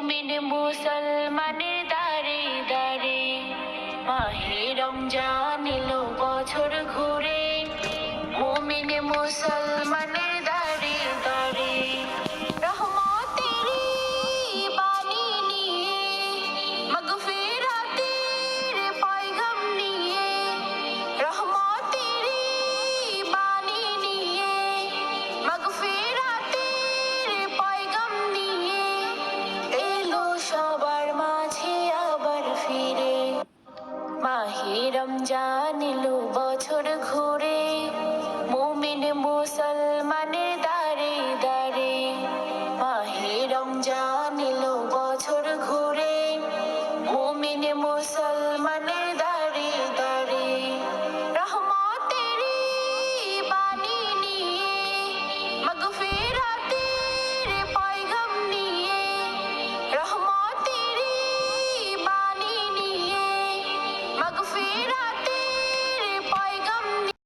মুমিন মুসলমানের দারে দারে মাহে রমজান এলো বছর ঘুরে। মুমিন মুসলমানের দারে দারে রহমতেরি বাণী নিয়ে মাগফিরাতের পয়গাম নিয়ে, রহমতেরি বাণী নিয়ে মাগফিরাতের পয়গাম নিয়ে এলো সবার মাঝে আবার ফিরে। মাহে রমজান এলো বছর ঘুরে। মুমিন মুসলমানের দারে দারে মাহে রমজান